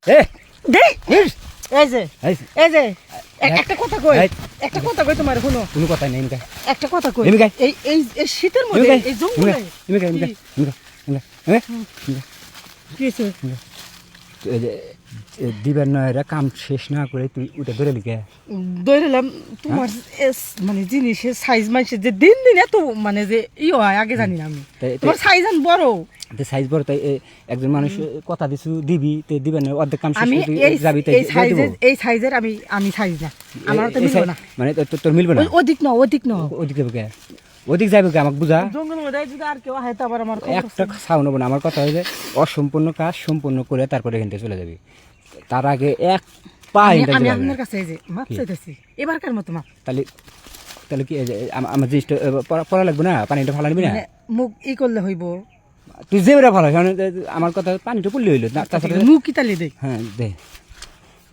দে এই যে একটা কথা কই তোমার শুনো কোনো কথা নেই একটা কথা কই এমিকা এই শীতের মধ্যে এই জঙ্গলে এমিকা কি হইছে দিবেন না এরা কাম শেষ না করে তুই উঠে ধরে লিখে দইলাম তোমার মানে জিনিসের সাইজ মাইছে যে দিন দিন এত মানে যে হয় আগে জানি না আমি তোমার সাইজ আন বড় সাইজ বড় তাই একজন মানুষ কথা দিছু দিবি তে দিবেন না অর্ধেক কাম শেষ আমি করে যাবি তাই এই সাইজের আমি সাইজ না আমার তো মিলবে না মানে তোর মিলবে না ওদিক না ওদিক যাবে কে ওদিক যাবে কে আমাকে বুঝা জঙ্গল মধ্যে যদি আর কেউ হয় তো আবার আমার একটা সাউন্ড হবে না আমার কথা হয়েছে অসম্পূর্ণ কাজ সম্পূর্ণ করে তারপরে এখান থেকে চলে যাবি তার আগে এক পা আমি আপনার কাছে এই যে মাপ চাইতেছি এবারকার মতো মাপ তাহলে কি আমার জিনিসটা পড়া লাগবে না পানিটা ভালো নিবি না মুখ করলে হইব তুই যে বেড়া ভালো আমার কথা পানিটা পড়লে হইলো না তাছাড়া মুখ কি তালি দে হ্যাঁ দে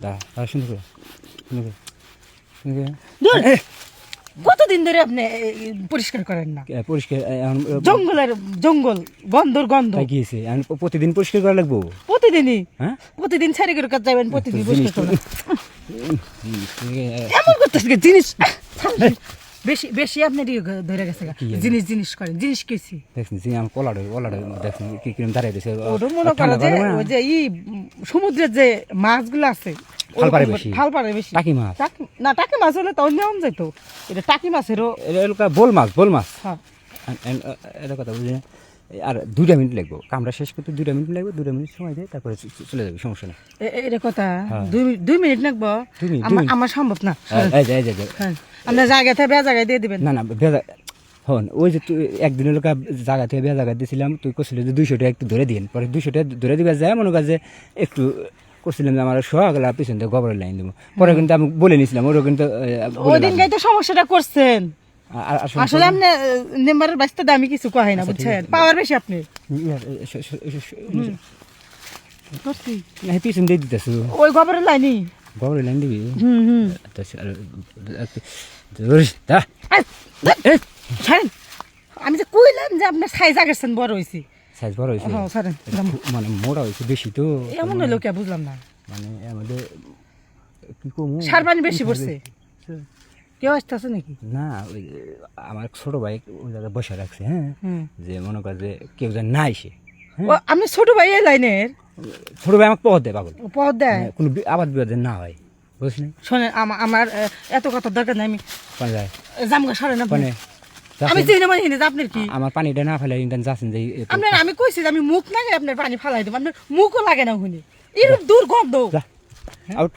দাঁড়া সুন্দর কতদিন ধরে আপনি পরিষ্কার করেন না পরিষ্কার জঙ্গল গন্ধ গিয়েছে প্রতিদিন পরিষ্কার করা লাগবো প্রতিদিনই হ্যাঁ প্রতিদিন ছাড়ি করে কাজ যাবেন প্রতিদিন পরিষ্কার করেন এমন করতেছে জিনিস বেশি বেশি আপনি ধরে গেছে জিনিস করেন জিনিস কেছি দেখছেন যে আমি কলাড়ে দেখছেন কি কিরম দাঁড়িয়ে দিয়েছে ওটা মনে করো যে ওই যে সমুদ্রের যে মাছগুলো আছে ফাল পারে বেশি টাকি মাছ না টাকি মাছ হলে তো নিয়ম যেত এটা টাকি মাছেরও বোল মাছ হ্যাঁ এটা কথা বুঝলি আর 2 মিনিট লাগবে কামরা শেষ করতে 2 মিনিট লাগবে 2 মিনিট সময় দিয়ে তারপরে চলে যাবে সমস্যা নেই এটা কথা 2 মিনিট লাগবো আমার সম্ভব না হ্যাঁ আপনার জায়গা থেকে বেয়া জায়গায় দিয়ে দিবেন না বেজা হন ওই যে তুই একদিনের লোক জায়গা থেকে বেয়া জায়গা দিয়েছিলাম তুই করছিল যে 200 টাকা একটু ধরে দিন পরে 200 টাকা ধরে দিবে যায় মনে কাজে একটু করছিলাম যে আমার সোহাগলা পিছন থেকে গোবরের লাইন দেবো পরে কিন্তু আমি বলে নিয়েছিলাম ওরা কিন্তু ওই দিন তো সমস্যাটা করছেন আসলে আপনি নেম্বারের বাস্তে দামি কিছু কয় না বুঝছেন পাওয়ার বেশি আপনি পিছন দিয়ে দিতেছো ওই গোবরের লাইনই গোবরের লাইন দিবি আমি যে কইলাম যে আপনার সাইজ আগেছেন বড় হয়েছি সাইজ বড় হয়েছে মানে মোটা হয়েছে বেশি তো এমন হইলো কে বুঝলাম না মানে আমাদের কি কমু সার পানি বেশি পড়ছে কেউ আসতেছে নাকি না ওই আমার ছোট ভাই ওই জায়গায় বসে রাখছে হ্যাঁ যে মনে কর যে কেউ যেন না আসে আমি ছোট ভাই এই লাইনের ছোট ভাই আমাকে পথ দেয় পাগল পথ দেয় কোনো আবাদ বিবাদ না হয় বুঝলি শোনেন আমার এত কথা দরকার নাই আমি জামগা সরে না মানে আমি চিনি মানে হিনে আপনার কি আমার পানিটা না ফেলে ইন্টার যাচ্ছেন যে আপনার আমি কইছি আমি মুখ না আপনার পানি ফালাই দেব আপনার মুখও লাগে না হুনি এর দূর গন্ধ আউট